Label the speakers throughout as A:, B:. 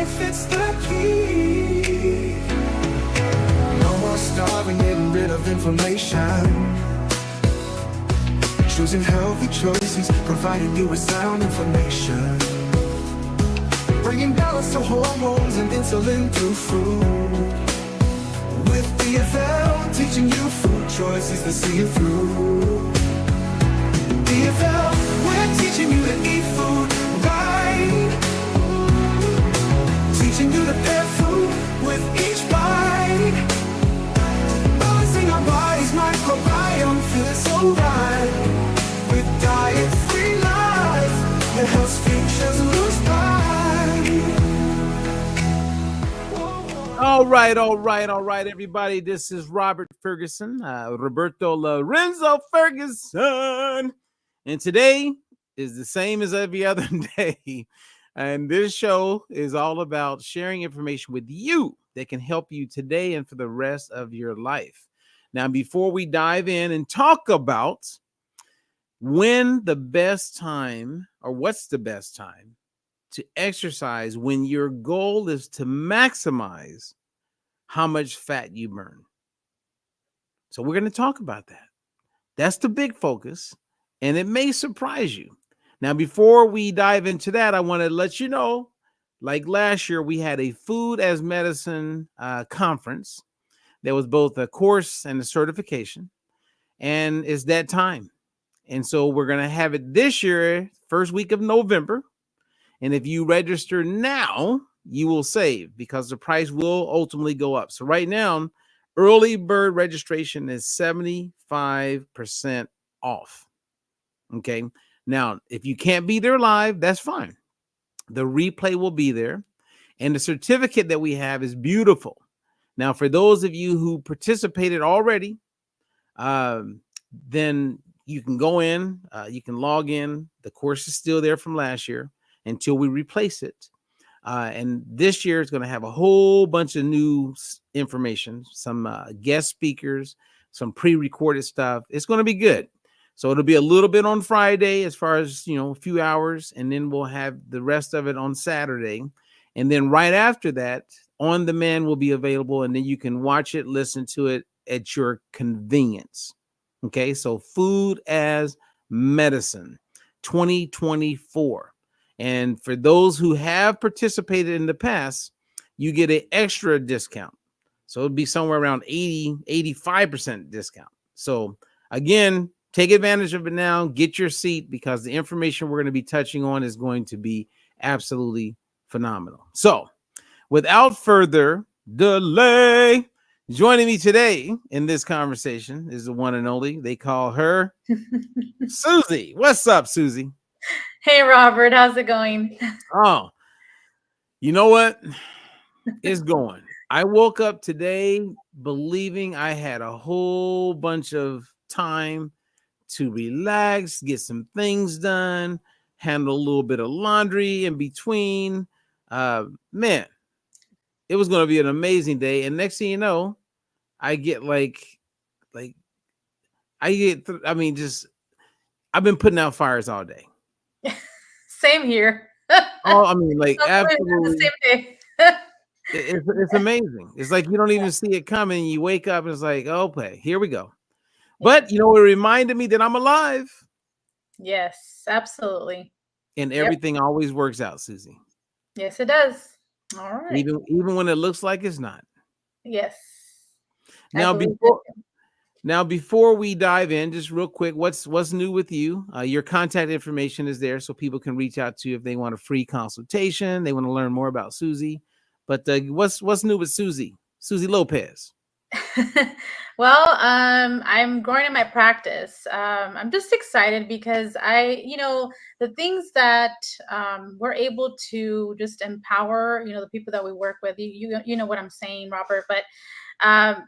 A: life, it's the key. No more starving, getting rid of inflammation. Choosing healthy choices, providing you with sound information. Bringing balance to hormones and insulin through food. With DFL, teaching you food choices to see you through. DFL, we're teaching you to eat food right. Teaching you to pair food with each bite. Balancing our body's microbiome, feeling so right. With diet-free life, that helps futures lose pride.
B: All right, everybody. This is Robert Ferguson, Roberto Lorenzo Ferguson. And today is the same as every other day. And this show is all about sharing information with you that can help you today and for the rest of your life. Now, before we dive in and talk about when the best time or what's the best time to exercise when your goal is to maximize how much fat you burn. So we're going to talk about that. That's the big focus, and it may surprise you. Now, before we dive into that, I want to let you know, like last year, we had a food as medicine conference. There was both a course and a certification, and it's that time. And so we're going to have it this year, first week of November. And if you register now, you will save because the price will ultimately go up. So right now, early bird registration is 75% off. Okay. Now, if you can't be there live, that's fine. The replay will be there. And the certificate that we have is beautiful. Now, for those of you who participated already, then you can go in, you can log in. The course is still there from last year until we replace it. And this year is going to have a whole bunch of new information, some guest speakers, some pre-recorded stuff. It's going to be good. So it'll be a little bit on Friday as far as, a few hours, and then we'll have the rest of it on Saturday. And then right after that, On Demand will be available, and then you can watch it, listen to it at your convenience. Okay, so Food as Medicine 2024. And for those who have participated in the past, you get an extra discount. So it'll be somewhere around 85% discount. So again, take advantage of it now. Get your seat because the information we're going to be touching on is going to be absolutely phenomenal. So without further delay, joining me today in this conversation is the one and only. They call her Susie. What's up, Susie?
C: Hey, Robert, how's it going?
B: Oh, you know what? It's going. I woke up today believing I had a whole bunch of time to relax, get some things done, handle a little bit of laundry in between. Man, it was going to be an amazing day. And next thing you know, I get I've been putting out fires all day.
C: Same here.
B: Oh, I mean, like absolutely.
C: The same day.
B: It's amazing. It's like you don't even see it coming. You wake up and it's like, okay, here we go. But it reminded me that I'm alive.
C: Yes, absolutely.
B: And everything always works out, Susie.
C: Yes, it does. All right.
B: Even when it looks like it's not.
C: Yes.
B: Now, before we dive in, just real quick, what's new with you? Your contact information is there so people can reach out to you if they want a free consultation, they want to learn more about Susie. But what's new with Susie Lopez?
C: Well, I'm growing in my practice. I'm just excited because the things that we're able to just empower, the people that we work with, you know what I'm saying, Robert, but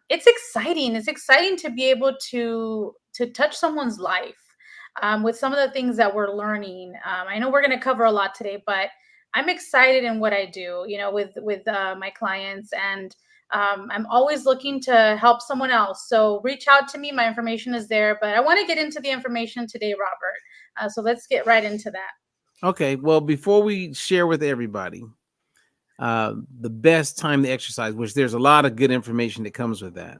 C: it's exciting. It's exciting to be able to touch someone's life with some of the things that we're learning. I know we're going to cover a lot today, but I'm excited in what I do, with my clients, and I'm always looking to help someone else. So reach out to me. My information is there, but I want to get into the information today, Robert. So let's get right into that.
B: Okay. Well, before we share with everybody, the best time to exercise, which there's a lot of good information that comes with that.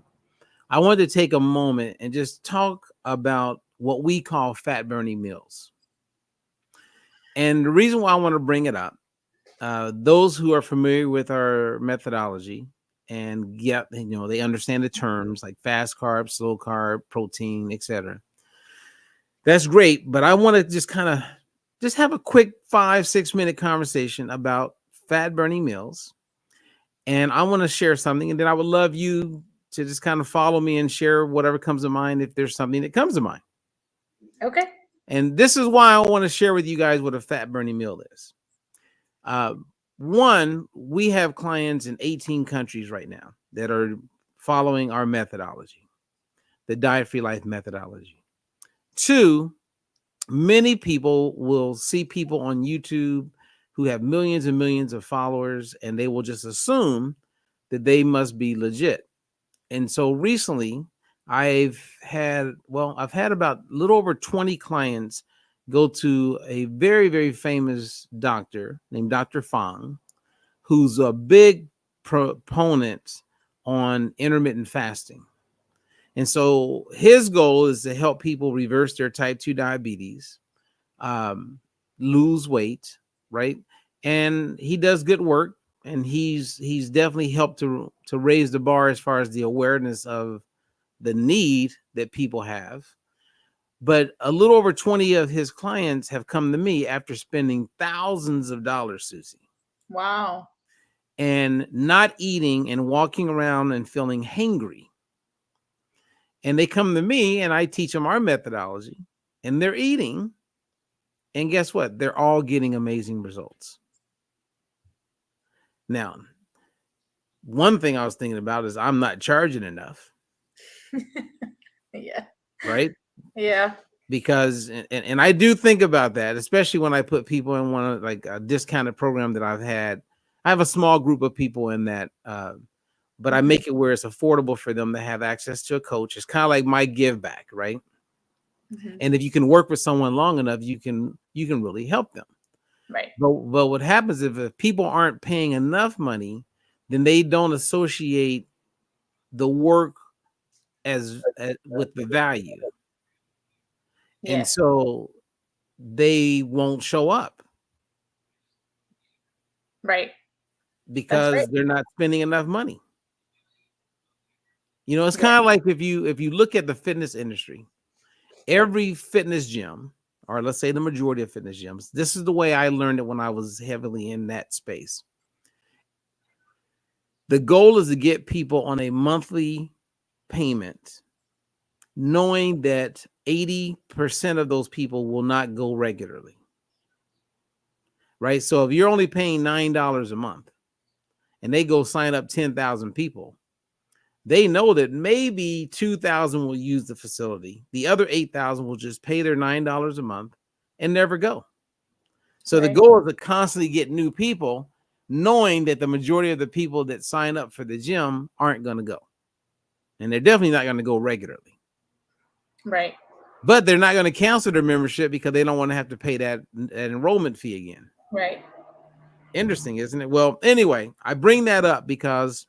B: I wanted to take a moment and just talk about what we call fat burning meals. And the reason why I want to bring it up, those who are familiar with our methodology and get, they understand the terms like fast carb, slow carb, protein, etc. That's great, but I want to just just have a quick 5-6 minute conversation about fat burning meals. And I want to share something, and then I would love you to just kind of follow me and share whatever comes to mind if there's something that comes to mind.
C: Okay.
B: And this is why I want to share with you guys what a fat burning meal is. One, we have clients in 18 countries right now that are following our methodology, the Diet Free Life methodology. Two, many people will see people on YouTube who have millions and millions of followers, and they will just assume that they must be legit. And so recently, I've had about a little over 20 clients go to a very, very famous doctor named Dr. Fang, who's a big proponent on intermittent fasting. And so his goal is to help people reverse their type 2 diabetes, lose weight, right? And he does good work, and he's definitely helped to raise the bar as far as the awareness of the need that people have. But a little over 20 of his clients have come to me after spending thousands of dollars, Susie.
C: Wow.
B: And not eating and walking around and feeling hangry. And they come to me and I teach them our methodology, and they're eating. And guess what? They're all getting amazing results. Now, one thing I was thinking about is I'm not charging enough.
C: Yeah.
B: Right?
C: Yeah.
B: Because, and I do think about that, especially when I put people in one of like a discounted program that I've had. I have a small group of people in that, but I make it where it's affordable for them to have access to a coach. It's kind of like my give back, right?
C: Mm-hmm.
B: And if you can work with someone long enough, you can really help them.
C: Right.
B: But what happens if people aren't paying enough money, then they don't associate the work as with the value.
C: Yeah.
B: And so they won't show up.
C: Right.
B: Because
C: right.
B: they're not spending enough money. It's kind of like if you look at the fitness industry, every fitness gym, or let's say the majority of fitness gyms, this is the way I learned it when I was heavily in that space. The goal is to get people on a monthly payment, knowing that 80% of those people will not go regularly. Right? So if you're only paying $9 a month and they go sign up 10,000 people, they know that maybe 2,000 will use the facility. The other 8,000 will just pay their $9 a month and never go. So the goal is to constantly get new people, knowing that the majority of the people that sign up for the gym aren't going to go. And they're definitely not going to go regularly.
C: Right.
B: But they're not going to cancel their membership because they don't want to have to pay that enrollment fee again.
C: Right.
B: Interesting, isn't it? Well, anyway, I bring that up because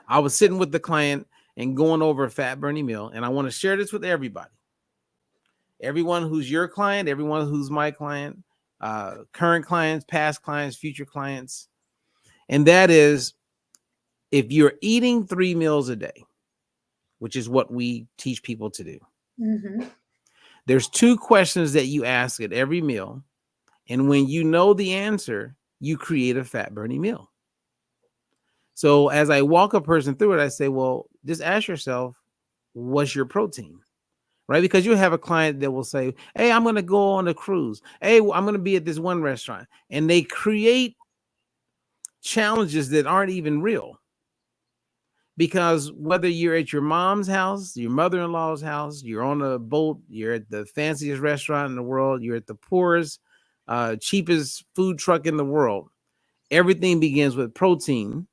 B: I was sitting with the client and going over a fat burning meal, and I want to share this with everybody. Everyone who's your client, everyone who's my client, current clients, past clients, future clients. And that is, if you're eating 3 meals a day, which is what we teach people to do, there's 2 questions that you ask at every meal. And when you know the answer, you create a fat burning meal. So as I walk a person through it, I say, well, just ask yourself, what's your protein? Right? Because you have a client that will say, hey, I'm going to go on a cruise. Hey, I'm going to be at this one restaurant. And they create challenges that aren't even real. Because whether you're at your mom's house, your mother-in-law's house, you're on a boat, you're at the fanciest restaurant in the world, you're at the poorest, cheapest food truck in the world, everything begins with protein.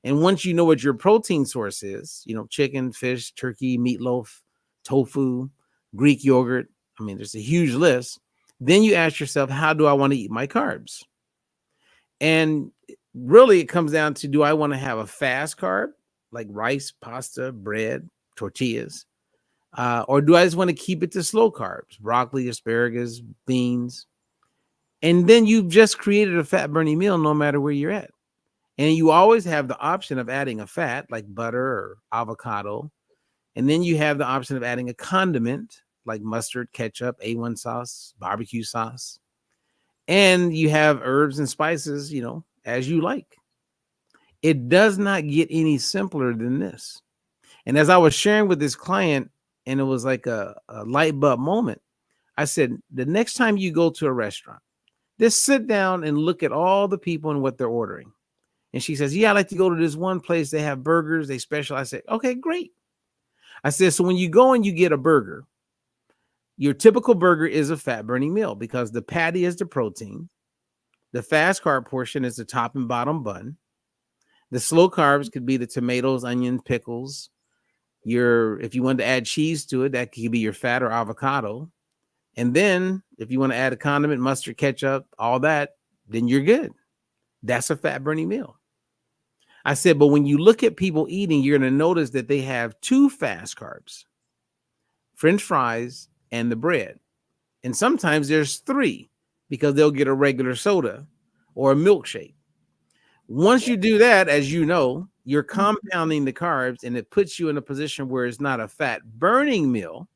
B: And once you know what your protein source is, chicken, fish, turkey, meatloaf, tofu, Greek yogurt, there's a huge list. Then you ask yourself, how do I want to eat my carbs? And really, it comes down to, do I want to have a fast carb like rice, pasta, bread, tortillas? Or do I just want to keep it to slow carbs, broccoli, asparagus, beans? And then you've just created a fat burning meal no matter where you're at. And you always have the option of adding a fat like butter or avocado. And then you have the option of adding a condiment like mustard, ketchup, A1 sauce, barbecue sauce. And you have herbs and spices, as you like. It does not get any simpler than this. And as I was sharing with this client, and it was like a light bulb moment, I said, the next time you go to a restaurant, just sit down and look at all the people and what they're ordering. And she says, yeah, I like to go to this one place. They have burgers. They special. I said, okay, great. I said, so when you go and you get a burger, your typical burger is a fat burning meal because the patty is the protein. The fast carb portion is the top and bottom bun. The slow carbs could be the tomatoes, onions, pickles. If you want to add cheese to it, that could be your fat or avocado. And then if you want to add a condiment, mustard, ketchup, all that, then you're good. That's a fat burning meal. I said, but when you look at people eating, you're going to notice that they have 2 fast carbs, French fries and the bread. And sometimes there's 3 because they'll get a regular soda or a milkshake. Once you do that, as you know, you're compounding the carbs, and it puts you in a position where it's not a fat burning meal.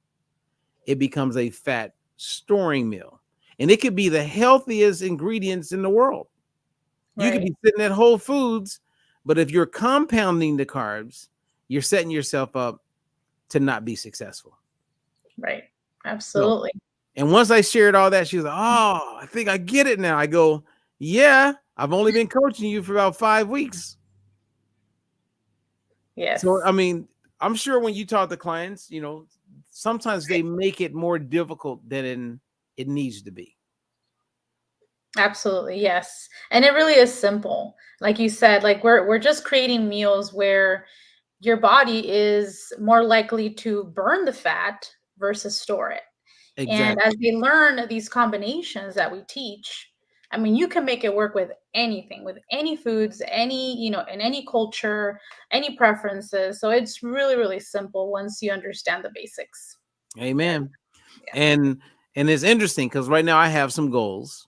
B: It becomes a fat storing meal. And it could be the healthiest ingredients in the world. Right. You could be sitting at Whole Foods, but if you're compounding the carbs, you're setting yourself up to not be successful.
C: Right. Absolutely.
B: So, and once I shared all that, she was like, oh, I think I get it now. I go, yeah, I've only been coaching you for about 5 weeks.
C: Yes.
B: So, I mean, I'm sure when you talk to clients, sometimes they make it more difficult than it needs to be.
C: Absolutely. Yes. And it really is simple. Like you said, like we're just creating meals where your body is more likely to burn the fat versus store it. Exactly. And as they learn these combinations that we teach, I mean, you can make it work with anything, with any foods, in any culture, any preferences. So it's really, really simple once you understand the basics.
B: Amen. Yeah. And it's interesting because right now I have some goals,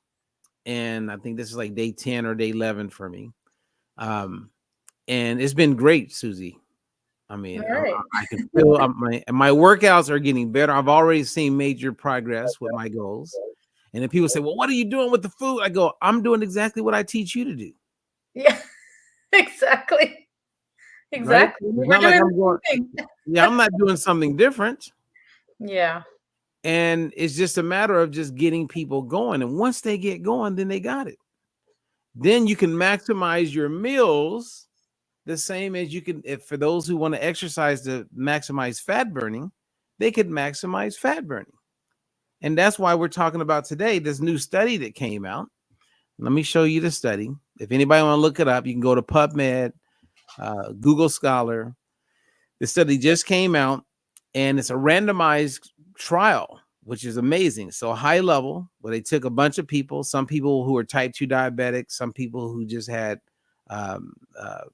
B: and I think this is like day 10 or day 11 for me. And it's been great, Susie. I mean, right. I can feel my workouts are getting better. I've already seen major progress with my goals. And then people say, well, what are you doing with the food? I go, I'm doing exactly what I teach you to do.
C: Yeah, exactly. Exactly.
B: Right? I'm not doing something different.
C: Yeah.
B: And it's just a matter of just getting people going. And once they get going, then they got it. Then you can maximize your meals the same as you can. If for those who want to exercise to maximize fat burning, they could maximize fat burning. And that's why we're talking about today this new study that came out. Let me show you the study. If anybody want to look it up, you can go to PubMed, Google Scholar. The study just came out, and it's a randomized trial, which is amazing. So high level, where they took a bunch of people, some people who are type 2 diabetics, some people who just had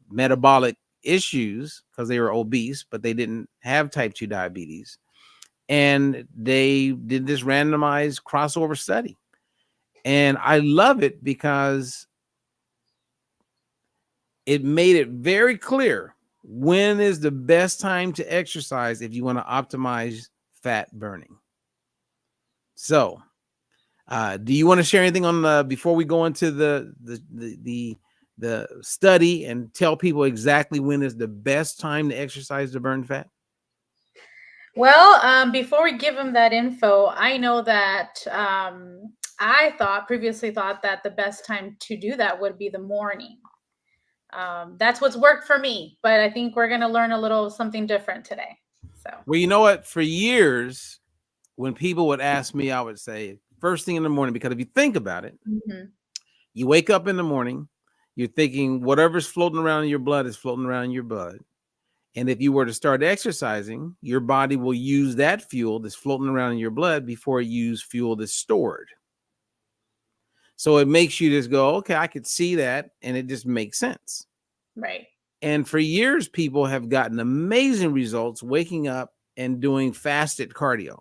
B: metabolic issues because they were obese, but they didn't have type 2 diabetes. And they did this randomized crossover study. And I love it because it made it very clear when is the best time to exercise if you want to optimize fat burning. So, do you want to share anything on before we go into the study and tell people exactly when is the best time to exercise to burn fat?
C: Well, before we give them that info, I know that I previously thought that the best time to do that would be the morning. That's what's worked for me, but I think we're going to learn a little something different today. So,
B: well, you know what? For years, when people would ask me, I would say first thing in the morning, because if you think about it, you wake up in the morning, you're thinking whatever's floating around in your blood is floating around in your blood. And if you were to start exercising, your body will use that fuel that's floating around in your blood before it uses fuel that's stored. So it makes you just go, okay, I could see that, and it just makes sense.
C: Right.
B: And for years, people have gotten amazing results waking up and doing fasted cardio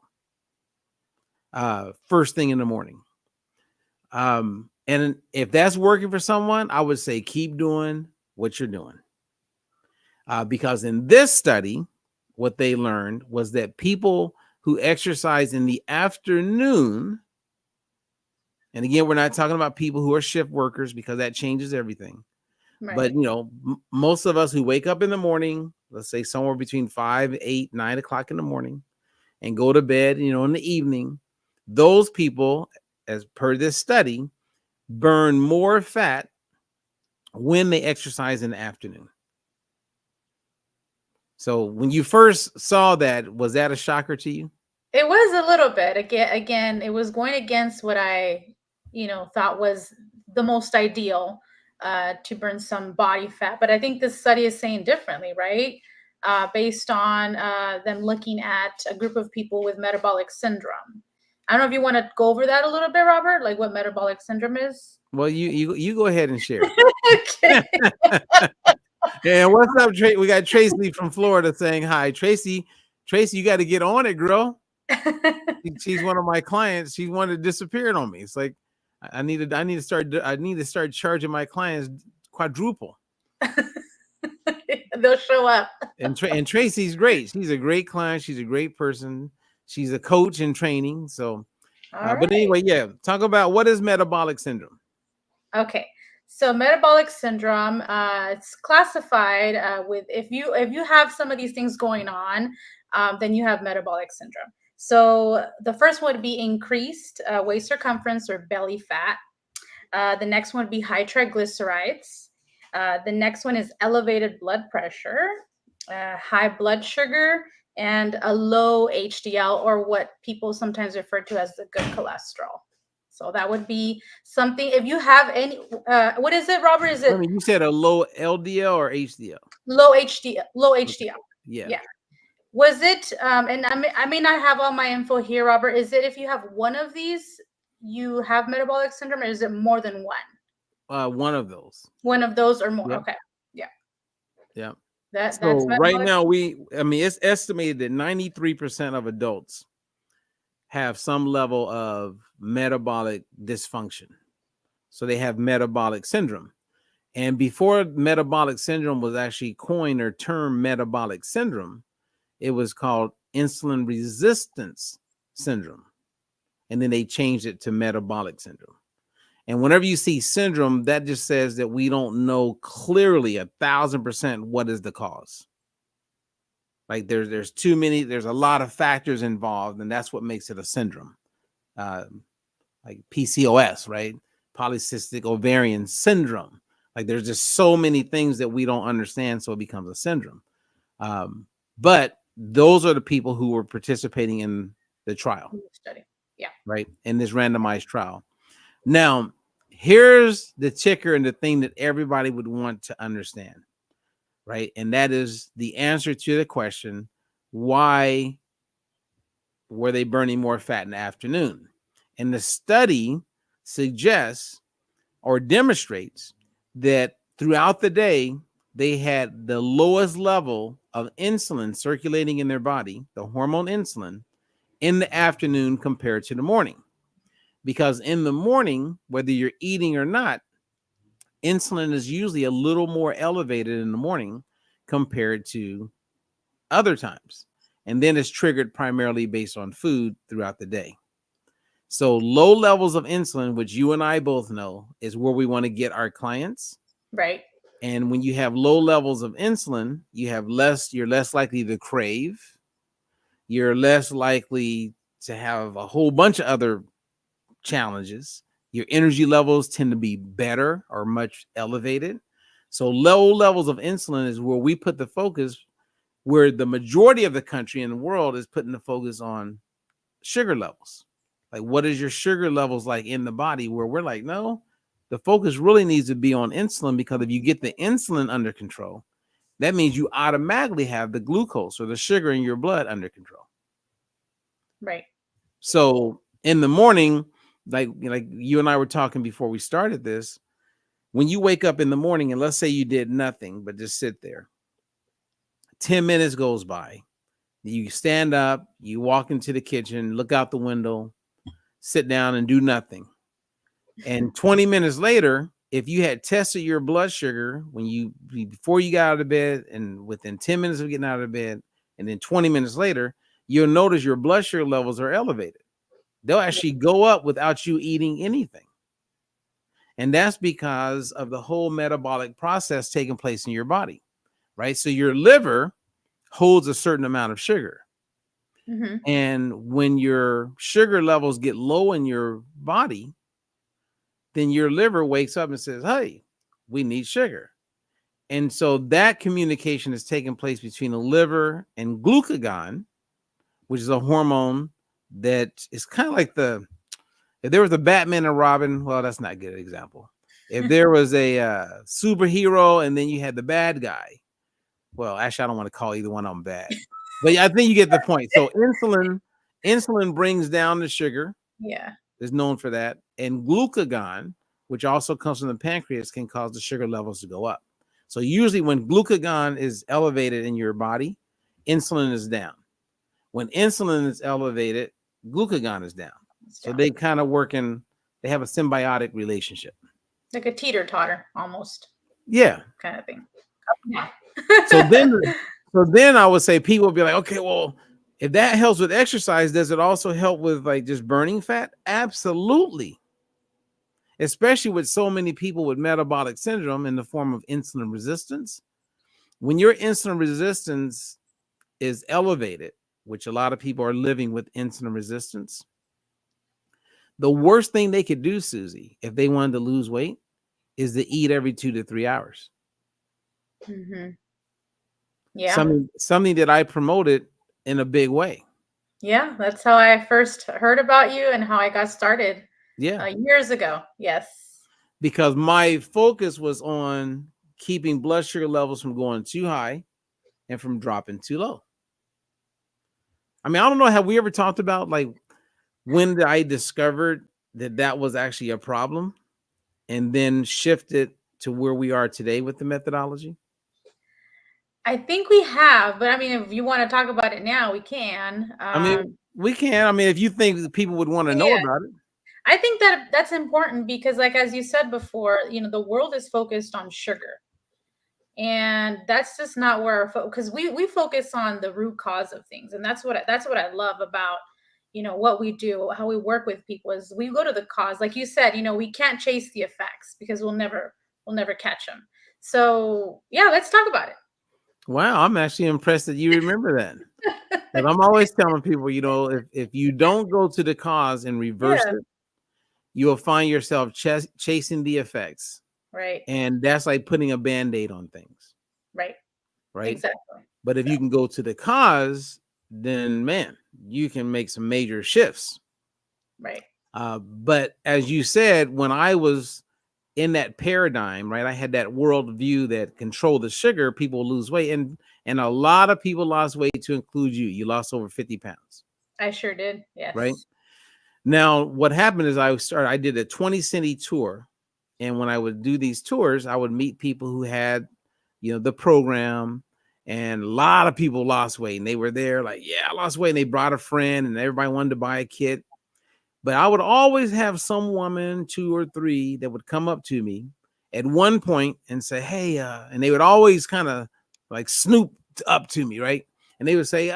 B: first thing in the morning. And if that's working for someone, I would say keep doing what you're doing. Because in this study, what they learned was that people who exercise in the afternoon, and again, we're not talking about people who are shift workers because that changes everything.
C: Right.
B: But, most of us who wake up in the morning, let's say somewhere between 5, 8, 9 o'clock in the morning and go to bed, in the evening, those people, as per this study, burn more fat when they exercise in the afternoon. So when you first saw that, was that a shocker to you?
C: It was a little bit. Again, it was going against what I, thought was the most ideal to burn some body fat. But I think this study is saying differently, right? Based on them looking at a group of people with metabolic syndrome. I don't know if you want to go over that a little bit, Robert, like what metabolic syndrome is.
B: Well, you go ahead and share.
C: Okay.
B: And what's up, Tracy? We got Tracy from Florida saying hi. Tracy, you got to get on it, girl. She's one of my clients. She wanted to disappear on me. It's like I need to start charging my clients quadruple.
C: They'll show up.
B: And Tracy's great. She's a great client. She's a great person. She's a coach in training. So, but anyway, yeah. Talk about what is metabolic syndrome.
C: Okay. So metabolic syndrome, it's classified with if you have some of these things going on, then you have metabolic syndrome. So the first one would be increased waist circumference or belly fat. The next one would be high triglycerides. The next one is elevated blood pressure, high blood sugar, and a low HDL, or what people sometimes refer to as the good cholesterol. So that would be something. If you have any, what is it, Robert? Is it?
B: I mean, you said a low LDL or HDL?
C: Low HDL. Low HDL.
B: Yeah.
C: Yeah. Was it? And I may not have all my info here, Robert. Is it if you have one of these, you have metabolic syndrome, or is it more than one?
B: One of those.
C: One of those or more.
B: Yep.
C: Okay. Yeah.
B: Yeah.
C: That's
B: right now it's estimated that 93% of adults have some level of metabolic dysfunction. So they have metabolic syndrome. And before metabolic syndrome was actually coined or termed metabolic syndrome, it was called insulin resistance syndrome. And then they changed it to metabolic syndrome. And whenever you see syndrome, that just says that we don't know clearly 1,000% what is the cause. Like there's a lot of factors involved, and that's what makes it a syndrome. Like PCOS, right? Polycystic ovarian syndrome. Like there's just so many things that we don't understand, so it becomes a syndrome. But those are the people who were participating in the trial.
C: Study. Yeah.
B: Right. In this randomized trial. Now, here's the ticker and the thing that everybody would want to understand. Right. And that is the answer to the question, why were they burning more fat in the afternoon? And the study suggests or demonstrates that throughout the day, they had the lowest level of insulin circulating in their body, the hormone insulin, in the afternoon compared to the morning. Because in the morning, whether you're eating or not, insulin is usually a little more elevated in the morning compared to other times. And then it's triggered primarily based on food throughout the day. So low levels of insulin, which you and I both know, is where we want to get our clients.
C: Right.
B: And when you have low levels of insulin, you're less likely to crave. You're less likely to have a whole bunch of other challenges. Your energy levels tend to be better or much elevated. So low levels of insulin is where we put the focus, where the majority of the country in the world is putting the focus on sugar levels. Like, what is your sugar levels like in the body? Where we're like, no, the focus really needs to be on insulin, because if you get the insulin under control, that means you automatically have the glucose or the sugar in your blood under control.
C: Right.
B: So in the morning, like you and I were talking before we started this, when you wake up in the morning and let's say you did nothing but just sit there, 10 minutes goes by, you stand up, you walk into the kitchen, look out the window, sit down and do nothing. And 20 minutes later, if you had tested your blood sugar before you got out of bed and within 10 minutes of getting out of bed, and then 20 minutes later, you'll notice your blood sugar levels are elevated. They'll actually go up without you eating anything. And that's because of the whole metabolic process taking place in your body, right? So your liver holds a certain amount of sugar.
C: Mm-hmm.
B: And when your sugar levels get low in your body, then your liver wakes up and says, hey, we need sugar. And so that communication is taking place between the liver and glucagon, which is a hormone that is kind of like if there was a Batman and Robin, well, that's not a good example. If there was a superhero and then you had the bad guy, well, actually, I don't want to call either one of them bad. But yeah, I think you get the point. So insulin brings down the sugar.
C: Yeah.
B: Is known for that. And glucagon, which also comes from the pancreas, can cause the sugar levels to go up. So usually when glucagon is elevated in your body, insulin is down. When insulin is elevated, glucagon is down. So they kind of they have a symbiotic relationship.
C: Like a teeter-totter almost.
B: Yeah.
C: Kind of thing.
B: Yeah. So then I would say people would be like, okay, well, if that helps with exercise, does it also help with like just burning fat? Absolutely. Especially with so many people with metabolic syndrome in the form of insulin resistance. When your insulin resistance is elevated, which a lot of people are living with insulin resistance, the worst thing they could do, Susie, if they wanted to lose weight, is to eat every 2 to 3 hours.
C: Mm-hmm. Yeah.
B: Something that I promoted in a big way.
C: Yeah, that's how I first heard about you and how I got started.
B: Yeah.
C: Years ago. Yes.
B: Because my focus was on keeping blood sugar levels from going too high and from dropping too low. I mean, I don't know, have we ever talked about like when I discovered that was actually a problem and then shifted to where we are today with the methodology?
C: I think we have, but I mean, if you want to talk about it now, we can.
B: I mean, we can. I mean, if you think that people would want to know about it.
C: I think that's important because, like, as you said before, the world is focused on sugar. And that's just not where our focus, because we focus on the root cause of things. And that's what I love about, what we do, how we work with people is we go to the cause. Like you said, we can't chase the effects because we'll never catch them. So yeah, let's talk about it.
B: Wow, I'm actually impressed that you remember that. But I'm always telling people, if you don't go to the cause and reverse it, you will find yourself chasing the effects.
C: Right.
B: And that's like putting a Band-Aid on things.
C: Right.
B: Right.
C: Exactly.
B: But if you can go to the cause, then man, you can make some major shifts.
C: Right.
B: But as you said, when I was in that paradigm, right, I had that worldview that control the sugar, people lose weight. And a lot of people lost weight, to include you. You lost over 50 pounds.
C: I sure did. Yes.
B: Right. Now, what happened is I did a 20-city tour. And when I would do these tours, I would meet people who had, the program, and a lot of people lost weight and they were there like, yeah, I lost weight. And they brought a friend and everybody wanted to buy a kit. But I would always have some woman, 2 or 3, that would come up to me at one point and say, hey, and they would always kind of like snoop up to me, right? And they would say,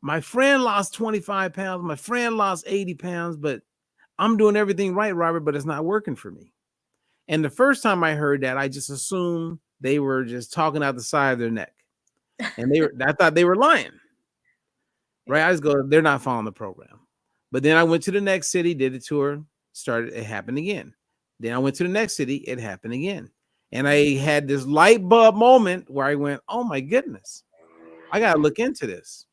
B: my friend lost 25 pounds. My friend lost 80 pounds, but I'm doing everything right, Robert, but it's not working for me. And the first time I heard that, I just assumed they were just talking out the side of their neck. And I thought they were lying. Right? I just go, they're not following the program. But then I went to the next city, did the tour, it happened again. Then I went to the next city, it happened again. And I had this light bulb moment where I went, oh my goodness, I got to look into this.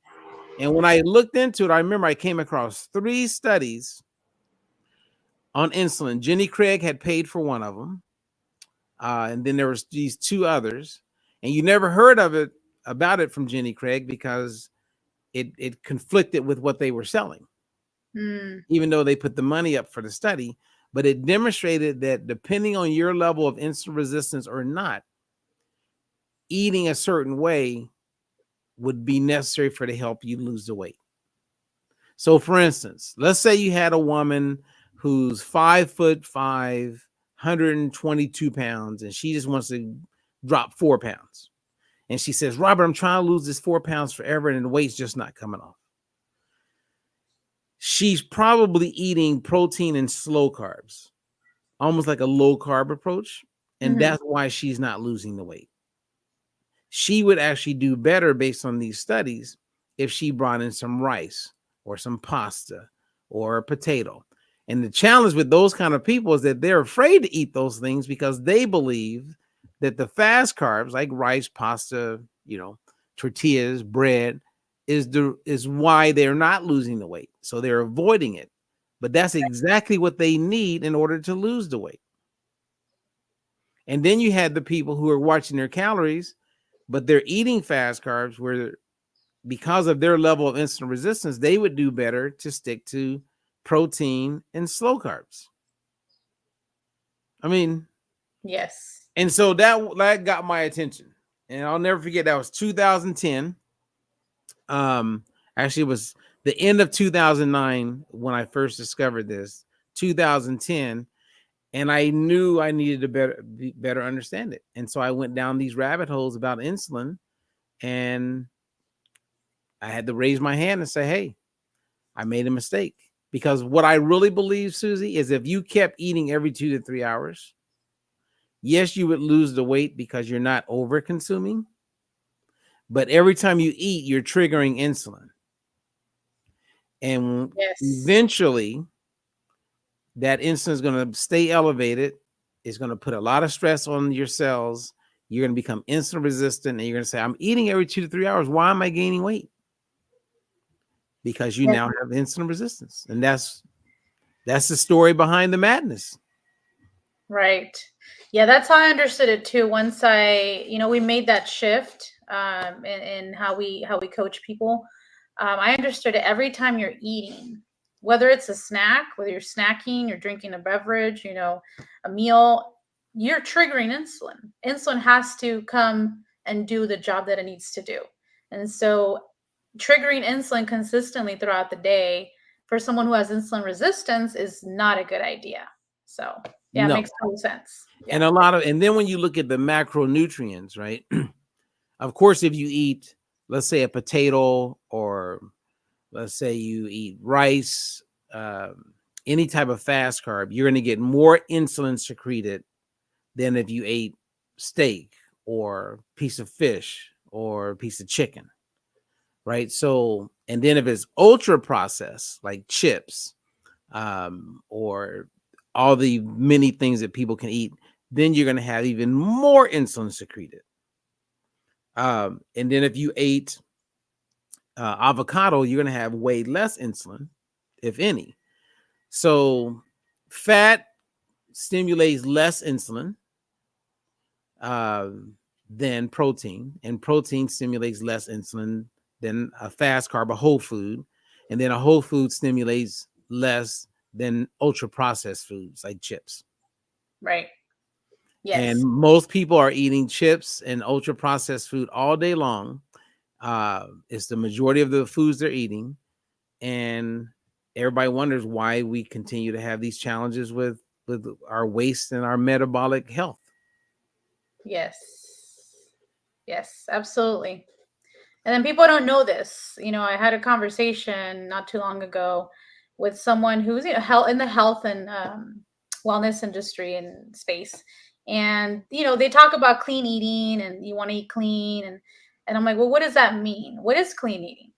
B: And when I looked into it, I remember I came across 3 studies on insulin. Jenny Craig had paid for one of them. And then there was these 2 others. And you never heard about it from Jenny Craig because it conflicted with what they were selling.
C: Mm.
B: even though they put the money up for the study. But it demonstrated that depending on your level of insulin resistance or not, eating a certain way would be necessary for to help you lose the weight. So, for instance, let's say you had a woman who's 5'5", 122 pounds, and she just wants to drop 4 pounds. And she says, Robert, I'm trying to lose this 4 pounds forever, and the weight's just not coming off. She's probably eating protein and slow carbs, almost like a low carb approach. And
C: Mhm.
B: that's why she's not losing the weight. She would actually do better based on these studies if she brought in some rice or some pasta or a potato. And the challenge with those kind of people is that they're afraid to eat those things because they believe that the fast carbs like rice, pasta, tortillas, bread is why they're not losing the weight. So they're avoiding it. But that's exactly what they need in order to lose the weight. And then you had the people who are watching their calories, but they're eating fast carbs where because of their level of insulin resistance, they would do better to stick to protein and slow carbs. I mean,
C: Yes.
B: and so that got my attention. And I'll never forget, that was 2010. Actually, it was the end of 2009 when I first discovered this. 2010, and I knew I needed to better understand it. And so I went down these rabbit holes about insulin, and I had to raise my hand and say, hey, I made a mistake. Because what I really believe, Susie, is if you kept eating every 2 to 3 hours, yes, you would lose the weight because you're not over consuming. But every time you eat, you're triggering insulin. And
C: Yes.
B: eventually, that insulin is going to stay elevated. It's going to put a lot of stress on your cells. You're going to become insulin resistant, and you're going to say, I'm eating every 2 to 3 hours. Why am I gaining weight? Because you
C: Yes.
B: now have insulin resistance. And that's the story behind the madness.
C: Right. Yeah, that's how I understood it too. Once we made that shift in how we coach people. I understood it every time you're eating, whether it's a snack, whether you're snacking, you're drinking a beverage, a meal, you're triggering insulin. Insulin has to come and do the job that it needs to do. And so triggering insulin consistently throughout the day for someone who has insulin resistance is not a good idea. So yeah, it
B: No.
C: makes total sense.
B: And
C: Yeah.
B: and then when you look at the macronutrients, right? Of course, if you eat, let's say, a potato, or let's say you eat rice, any type of fast carb, you're going to get more insulin secreted than if you ate steak or piece of fish or a piece of chicken, right? So, and then if it's ultra processed, like chips, or all the many things that people can eat, then you're going to have even more insulin secreted. And then if you ate avocado, you're going to have way less insulin, if any. So fat stimulates less insulin uh, than protein, and protein stimulates less insulin than a fast carb, a whole food. And then a whole food stimulates less than ultra processed foods like chips.
C: Right.
B: And
C: Yes.
B: most people are eating chips and ultra processed food all day long. It's the majority of the foods they're eating. And everybody wonders why we continue to have these challenges with our waste and our metabolic health.
C: Yes. Yes, absolutely. And then people don't know this. I had a conversation not too long ago with someone who's in the health and wellness industry and space, and they talk about clean eating and you want to eat clean, and I'm like, well, what does that mean? What is clean eating?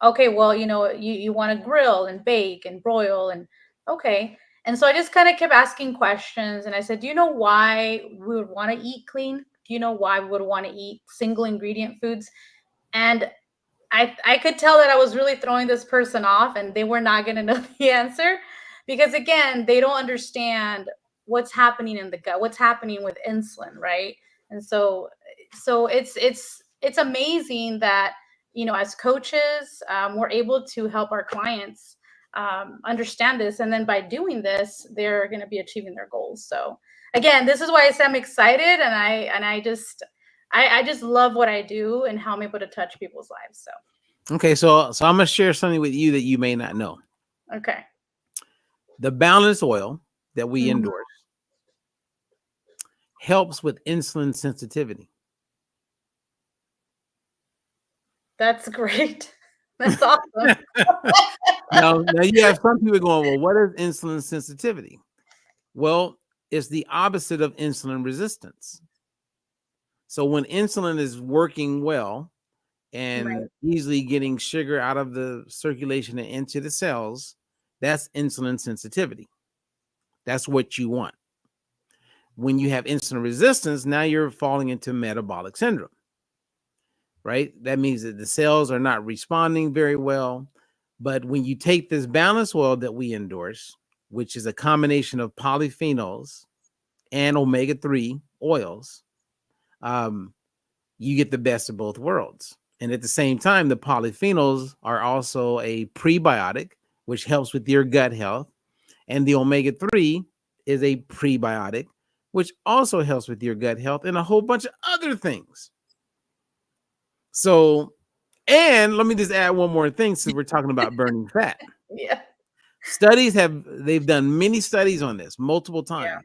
C: Okay, well, you want to grill and bake and broil, and okay. And so I just kind of kept asking questions, and I said, do you know why we would want to eat clean? Do you know why we would want to eat single ingredient foods? And I could tell that I was really throwing this person off, and they were not going to know the answer, because again, they don't understand what's happening in the gut, what's happening with insulin, right? And so it's amazing that as coaches, we're able to help our clients understand this, and then by doing this, they're going to be achieving their goals. So again, this is why I say I'm excited, and I just love what I do and how I'm able to touch people's lives. So
B: Okay, so I'm gonna share something with you that you may not know.
C: okay.
B: The balanced oil that we
C: Mhm.
B: endorse helps with insulin sensitivity.
C: That's great. That's awesome.
B: Now you have some people going, well, what is insulin sensitivity? Well, it's the opposite of insulin resistance. So when insulin is working well and
C: Right.
B: easily getting sugar out of the circulation and into the cells, that's insulin sensitivity. That's what you want. When you have insulin resistance, now you're falling into metabolic syndrome, right? That means that the cells are not responding very well. But when you take this balanced oil that we endorse, which is a combination of polyphenols and omega-3 oils, you get the best of both worlds. And at the same time, the polyphenols are also a prebiotic, which helps with your gut health. And the omega-3 is a prebiotic, which also helps with your gut health and a whole bunch of other things. So, and let me just add one more thing since we're talking about burning fat.
C: Yeah.
B: They've done many studies on this multiple times,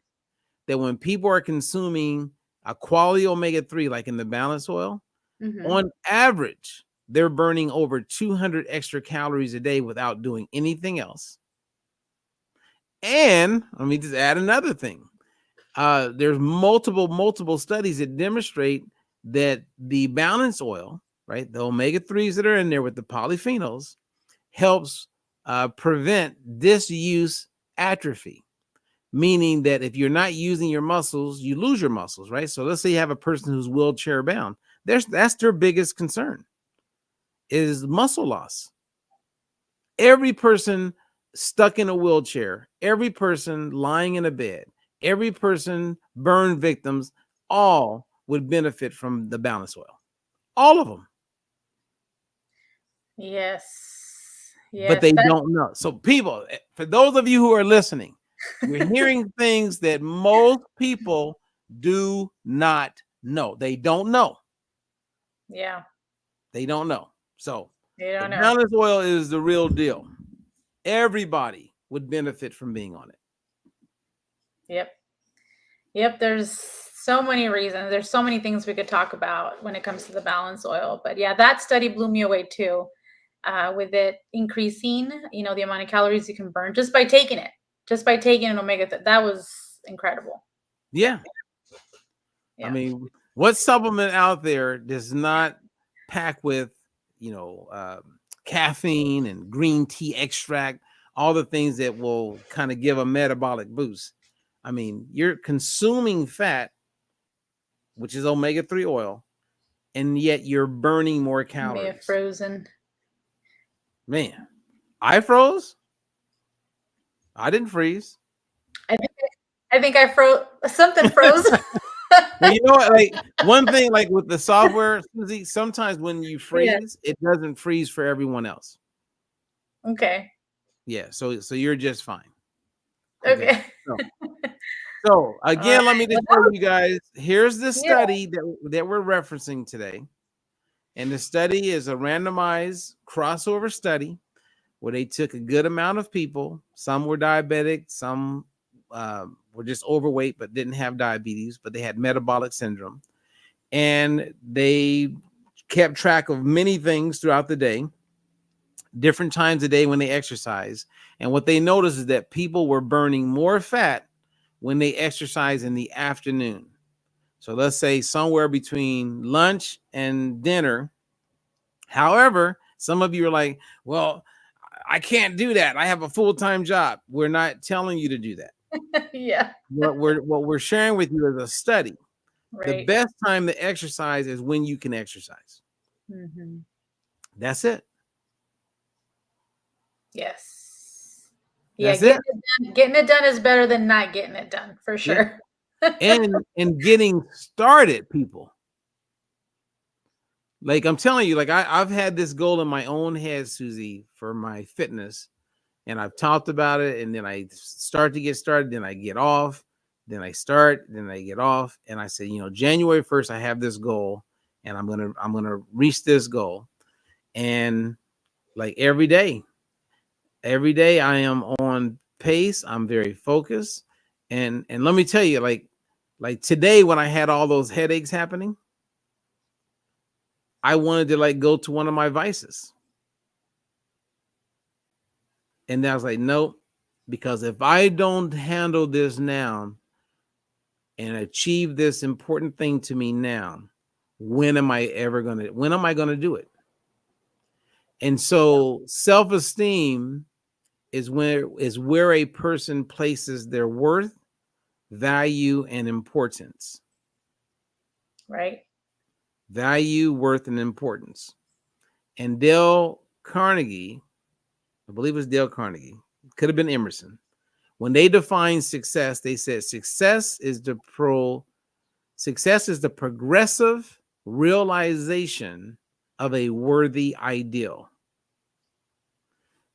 B: that when people are consuming a quality omega-3, like in the balanced oil,
C: Mhm.
B: on average, they're burning over 200 extra calories a day without doing anything else. And let me just add another thing. There's multiple studies that demonstrate that the balanced oil, right, the omega-3s that are in there with the polyphenols, helps prevent disuse atrophy, meaning that if you're not using your muscles, you lose your muscles, right? So let's say you have a person who's wheelchair bound. That's their biggest concern, is muscle loss. Every person stuck in a wheelchair, every person lying in a bed, every person burn victims, all would benefit from the balance oil. All of them.
C: Yes.
B: But
C: Yes.
B: they
C: That
B: don't know. So people, for those of you who are listening, you're hearing things that most people do not know. They don't know.
C: yeah.
B: They don't know. So
C: You
B: the
C: don't know.
B: balance oil is the real deal. Everybody would benefit from being on it.
C: Yep. Yep. There's so many reasons. There's so many things we could talk about when it comes to the balance oil. But yeah, that study blew me away too. With it increasing, the amount of calories you can burn just by taking it, just by taking an omega. That was incredible.
B: Yeah. I
C: Yeah.
B: mean, what supplement out there does not pack with, caffeine and green tea extract, all the things that will kind of give a metabolic boost? I mean, you're consuming fat, which is omega-3 oil, and yet you're burning more
C: You may have
B: calories.
C: frozen.
B: Man, I froze. I didn't freeze.
C: I think I froze. Something froze.
B: Well, you know what? Like one thing, like with the software, Susie, sometimes when you
C: Yeah.
B: freeze, it doesn't freeze for everyone else.
C: Okay.
B: Yeah, so you're just fine. Okay.
C: Okay.
B: So
C: All
B: again, let
C: right.
B: me
C: Well,
B: just show you guys. Here's the
C: yeah.
B: study that we're referencing today. And the study is a randomized crossover study where they took a good amount of people. Some were diabetic, some were just overweight but didn't have diabetes, but they had metabolic syndrome. And they kept track of many things throughout the day, different times a day when they exercise. And what they noticed is that people were burning more fat when they exercise in the afternoon. So let's say somewhere between lunch and dinner. However, some of you are like, well, I can't do that. I have a full-time job. We're not telling you to do that.
C: Yeah.
B: What we're sharing with you is a study. The
C: Right.
B: best time to exercise is when you can exercise.
C: Mm-hmm.
B: That's it.
C: Yes. Yeah.
B: That's it.
C: Getting it done is better than not getting it done for
B: Yeah.
C: sure.
B: And getting started, people. Like I'm telling you, like I've had this goal in my own head, Susie, for my fitness and I've talked about it, and then I start to get started, then I get off, then I start, then I get off, and I say, January 1st, I have this goal, and I'm gonna reach this goal, and like every day I am on pace. I'm very focused, and let me tell you, like today when I had all those headaches happening, I wanted to like go to one of my vices. And I was like, nope, because if I don't handle this now and achieve this important thing to me now, when am I going to do it? And so self-esteem is where a person places their worth, value, and importance.
C: Right.
B: Value, worth, and importance. And Dale Carnegie, I believe it was Dale Carnegie, could have been Emerson. When they defined success, they said success is the progressive realization of a worthy ideal.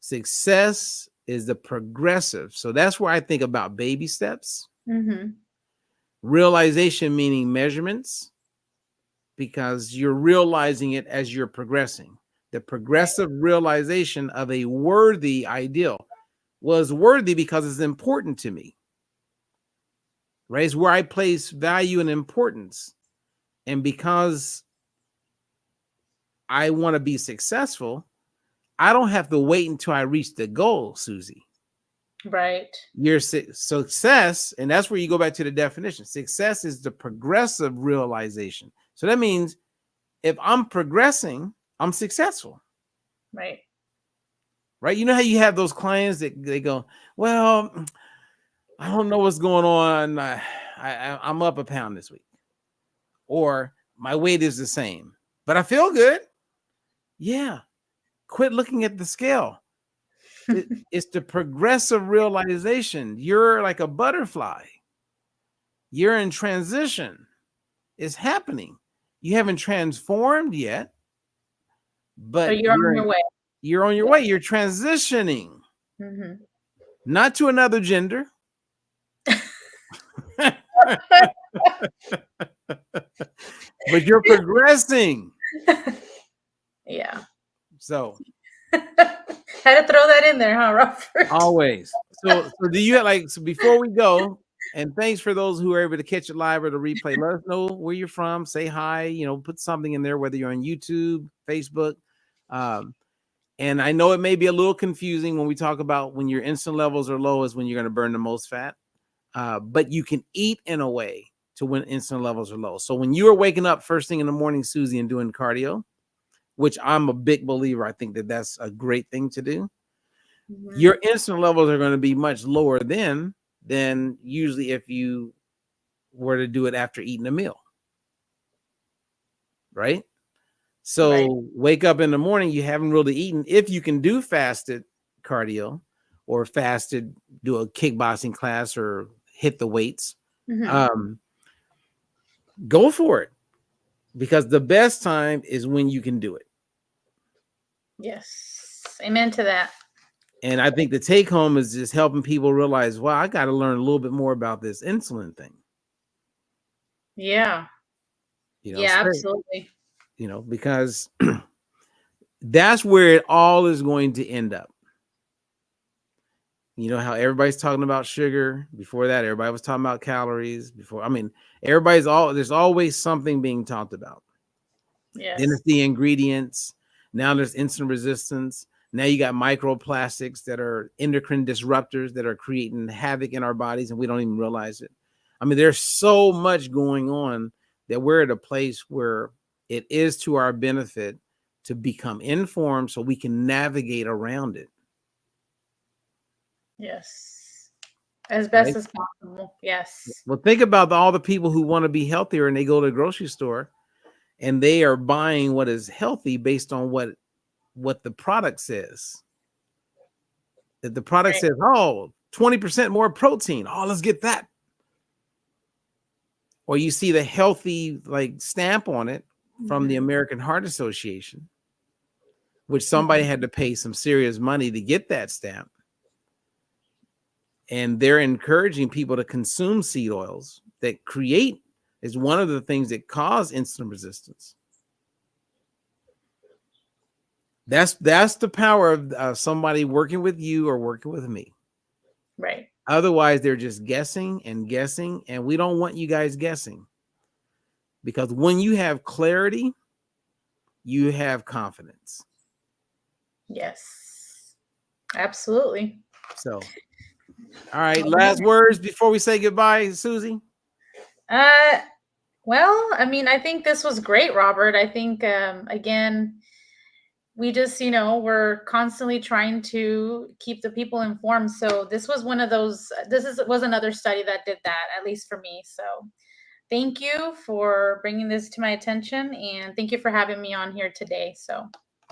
B: Success is the progressive. So that's where I think about baby steps.
C: Mm-hmm.
B: Realization meaning measurements, because you're realizing it as you're progressing. The progressive realization of a worthy ideal was worthy because it's important to me, right? It's where I place value and importance. And because I want to be successful, I don't have to wait until I reach the goal, Susie.
C: Right.
B: Your success, and that's where you go back to the definition. Success is the progressive realization. So that means if I'm progressing, I'm successful.
C: Right.
B: Right. You know how you have those clients that they go, well, I don't know what's going on. I'm up a pound this week, or my weight is the same, but I feel good. Yeah. Quit looking at the scale. It's the progressive realization. You're like a butterfly. You're in transition. It's happening. You haven't transformed yet, but
C: you're on your way.
B: You're on your way. You're transitioning,
C: Mm-hmm.
B: not to another gender. But you're progressing.
C: Yeah.
B: So
C: had to throw that in there, huh, Robert?
B: Always. So do you have so before we go, and thanks for those who are able to catch it live or the replay, let us know where you're from, say hi, put something in there, whether you're on YouTube, Facebook. And I know it may be a little confusing when we talk about when your insulin levels are low is when you're going to burn the most fat. But you can eat in a way to when insulin levels are low. So when you are waking up first thing in the morning, Susie, and doing cardio, which I'm a big believer, I think that that's a great thing to do. Mm-hmm. Your insulin levels are going to be much lower than usually if you were to do it after eating a meal. Right? So wake up in the morning, you haven't really eaten. If you can do fasted cardio or do a kickboxing class or hit the weights, go for it, because the best time is when you can do it.
C: Yes. Amen to that.
B: And I think the take home is just helping people realize, well, I got to learn a little bit more about this insulin thing.
C: Yeah. Yeah, absolutely.
B: Because that's where it all is going to end up. You know how everybody's talking about sugar. Before that, everybody was talking about calories. There's always something being talked about.
C: Yes.
B: Then it's the ingredients. Now there's insulin resistance. Now you got microplastics that are endocrine disruptors that are creating havoc in our bodies, and we don't even realize it. I mean, there's so much going on that we're at a place where it is to our benefit to become informed so we can navigate around it.
C: Yes. As best as possible. Yes.
B: Well, think about all the people who want to be healthier and they go to the grocery store and they are buying what is healthy based on what the product says. If the product says, 20% more protein, let's get that. Or you see the healthy stamp on it from the American Heart Association, which somebody had to pay some serious money to get that stamp. and they're encouraging people to consume seed oils that is one of the things that cause insulin resistance. That's the power of somebody working with you or working with me.
C: Right.
B: Otherwise, they're just guessing, and we don't want you guys guessing, because when you have clarity, you have confidence.
C: Yes, absolutely.
B: So, all right, last words before we say goodbye, Susie.
C: Well, I mean, I think this was great, Robert. I think again, we just, we're constantly trying to keep the people informed. So this was one of those. Was another study that did that, at least for me. So thank you for bringing this to my attention, and thank you for having me on here today. So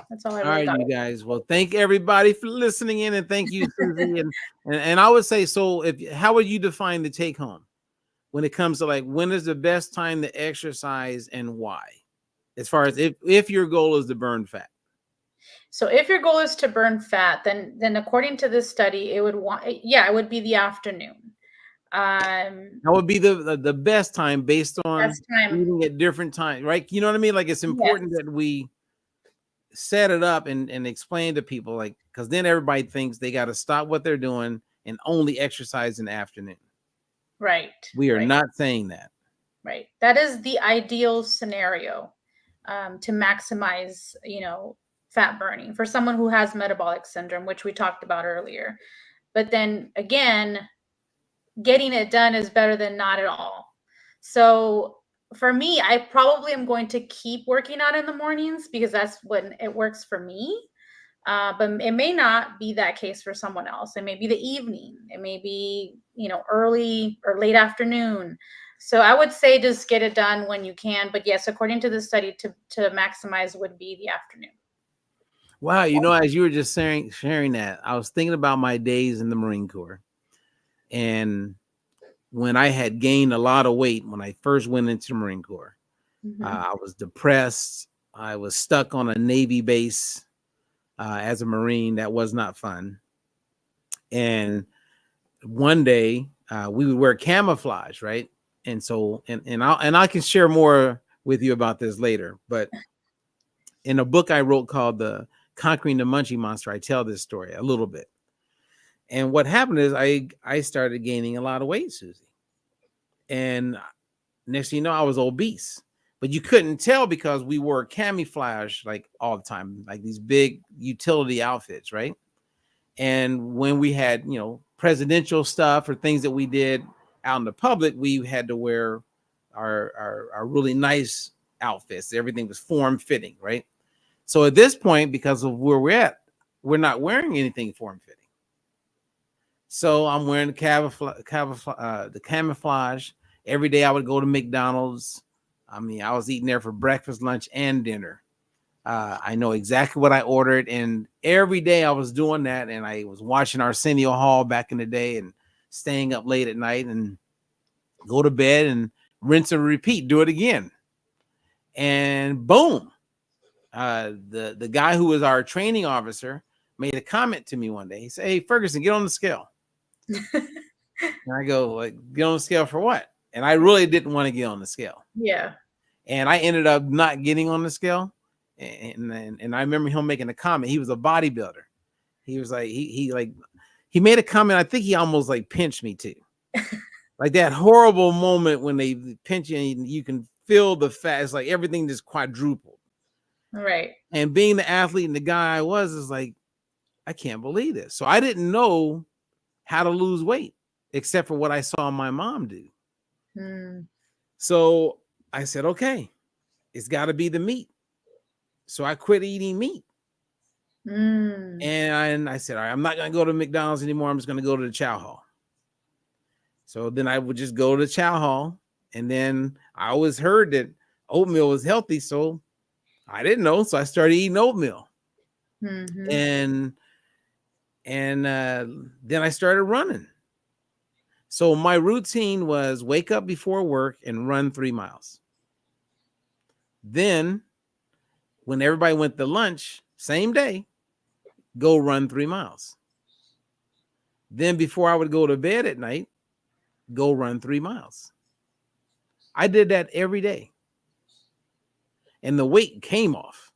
C: that's all I
B: All
C: really
B: right,
C: got.
B: you guys. Well, thank everybody for listening in, and thank you, Susie. and I would say, so how would you define the take home when it comes to, like, when is the best time to exercise and why? As far as if your goal is to burn fat.
C: So if your goal is to burn fat, then according to this study, it would be the afternoon.
B: That would be the best time based on
C: Best time.
B: eating at different times, right? You know what I mean? Like, it's important that we set it up and explain to people, like, because then everybody thinks they got to stop what they're doing and only exercise in the afternoon.
C: Right.
B: We are
C: right.
B: not saying that.
C: Right. That is the ideal scenario to maximize, fat burning for someone who has metabolic syndrome, which we talked about earlier. But then again, getting it done is better than not at all. So for me, I probably am going to keep working out in the mornings because that's when it works for me. But it may not be that case for someone else. It may be the evening. It may be, early or late afternoon. So I would say just get it done when you can. But yes, according to the study, to maximize would be the afternoon.
B: Wow, as you were just sharing that, I was thinking about my days in the Marine Corps. And when I had gained a lot of weight when I first went into the Marine Corps, I was depressed. I was stuck on a Navy base as a Marine. That was not fun. And one day we would wear camouflage, right? And so, and I can share more with you about this later. But in a book I wrote called "The Conquering the Munchie Monster," I tell this story a little bit. And what happened is I started gaining a lot of weight, Susie. And next thing you know, I was obese. But you couldn't tell because we wore camouflage like all the time, like these big utility outfits, right? And when we had, presidential stuff or things that we did out in the public, we had to wear our really nice outfits. Everything was form fitting, right? So at this point, because of where we're at, we're not wearing anything form fitting. So I'm wearing the camouflage. Every day I would go to McDonald's. I mean, I was eating there for breakfast, lunch, and dinner. I know exactly what I ordered. And every day I was doing that. And I was watching Arsenio Hall back in the day and staying up late at night and go to bed and rinse and repeat, do it again. And boom, the guy who was our training officer made a comment to me one day. He said, "Hey, Ferguson, get on the scale." And I go, like, get on the scale for what? And I really didn't want to get on the scale.
C: Yeah.
B: And I ended up not getting on the scale. And I remember him making a comment. He was a bodybuilder. He was like, he made a comment. I think he almost like pinched me too. Like that horrible moment when they pinch you and you can feel the fat. It's like everything just quadrupled.
C: Right.
B: And being the athlete and the guy I was, is like, I can't believe this. So I didn't know how to lose weight except for what I saw my mom do. So I said, okay, it's got to be the meat. So I quit eating meat. And I said, all right, I'm not going to go to McDonald's anymore. I'm just going to go to the chow hall. So then I would just go to the chow hall. And then I always heard that oatmeal was healthy. So I didn't know. So I started eating oatmeal. And then I started running. So my routine was wake up before work and run 3 miles. Then when everybody went to lunch, same day, go run 3 miles. Then before I would go to bed at night, go run 3 miles. I did that every day. And the weight came off.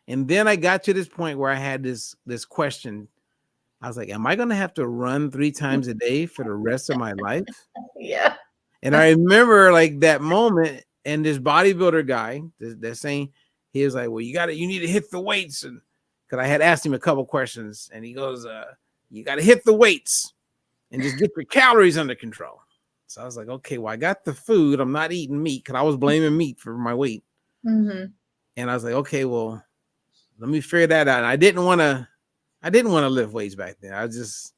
B: And then I got to this point where I had this question. I was like, am I going to have to run 3 times a day for the rest of my life?
C: Yeah.
B: And I remember like that moment, and this bodybuilder guy, that saying, he was like, well, you need to hit the weights. And because I had asked him a couple questions, and he goes, you got to hit the weights and just get your calories under control. So I was like, okay, well, I got the food. I'm not eating meat, because I was blaming meat for my weight.
C: Mm-hmm.
B: And I was like, okay, well, let me figure that out. And I didn't want to lift weights back then. I just,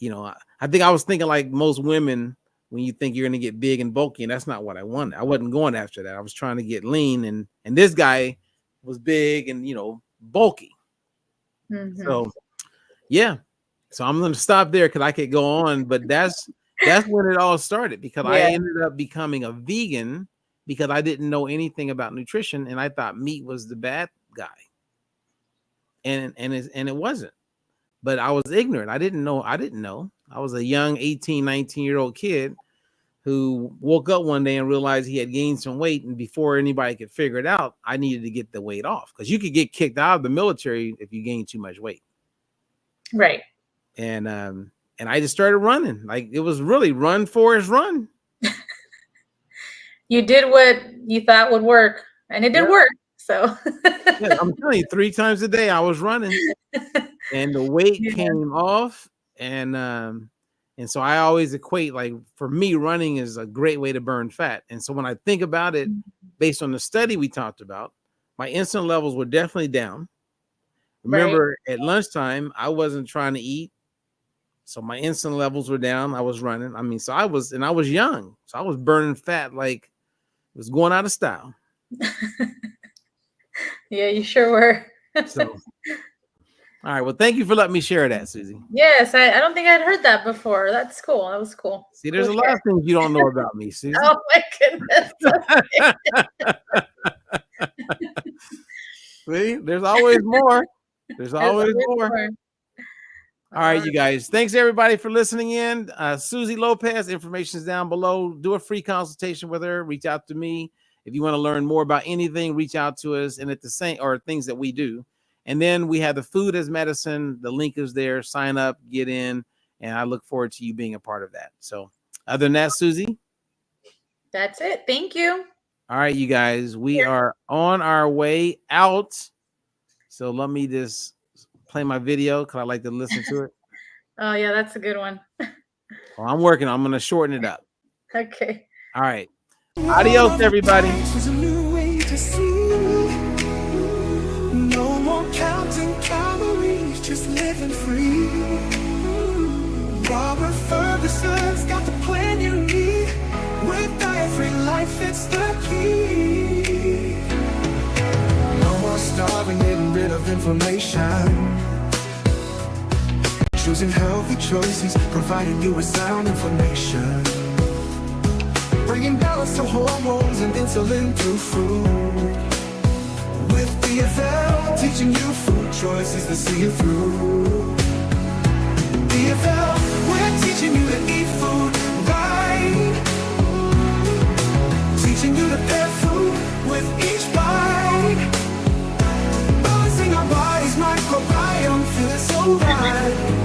B: I think I was thinking like most women, when you think you're going to get big and bulky, and that's not what I wanted. I wasn't going after that. I was trying to get lean, and this guy was big and, bulky.
C: Mm-hmm.
B: So, yeah. So I'm going to stop there because I could go on, but that's when it all started, because I ended up becoming a vegan because I didn't know anything about nutrition, and I thought meat was the bad guy. And it wasn't. But I was ignorant. I didn't know. I was a young 18, 19-year-old kid who woke up one day and realized he had gained some weight, and before anybody could figure it out, I needed to get the weight off, because you could get kicked out of the military if you gain too much weight.
C: Right.
B: And I just started running. Like, it was really run, Forrest, run.
C: You did what you thought would work, and it did work. So
B: yeah, I'm telling you, 3 times a day I was running, and the weight came off. And so I always equate, like, for me, running is a great way to burn fat. And so when I think about it, based on the study we talked about, my insulin levels were definitely down. Remember, at lunchtime, I wasn't trying to eat. So my insulin levels were down. I was running. I mean, I was young. So I was burning fat like it was going out of style.
C: Yeah, you sure were.
B: So, all right. Well, thank you for letting me share that, Susie.
C: Yes, I don't think I'd heard that before. That's cool. That was cool.
B: See, there's a lot of things you don't know about me, Susie.
C: Oh my goodness.
B: See, there's always more. There's always more. All right, you guys. Thanks everybody for listening in. Susie Lopez, information is down below. Do a free consultation with her. Reach out to me. If you want to learn more about anything, reach out to us, and at the same, or things that we do. And then we have the Food as Medicine. The link is there. Sign up, get in, and I look forward to you being a part of that. So other than that, Susie?
C: That's it. Thank you.
B: All right, you guys. We are on our way out. So let me just play my video because I like to listen to it.
C: Oh, yeah, that's a good one.
B: Well, I'm working. I'm going to shorten it up.
C: Okay.
B: All right. Adios, everybody.
A: There's a new way to see. No more counting calories, just living free. Robert Ferguson's got the plan you need. With diet-free life, it's the key. No more starving, getting rid of inflammation. Choosing healthy choices, providing you with sound information. Bringing balance to hormones and insulin through food. With DFL, teaching you food choices to see you through. DFL, we're teaching you to eat food right. Teaching you to pair food with each bite. Balancing our body's microbiome, feeling so right.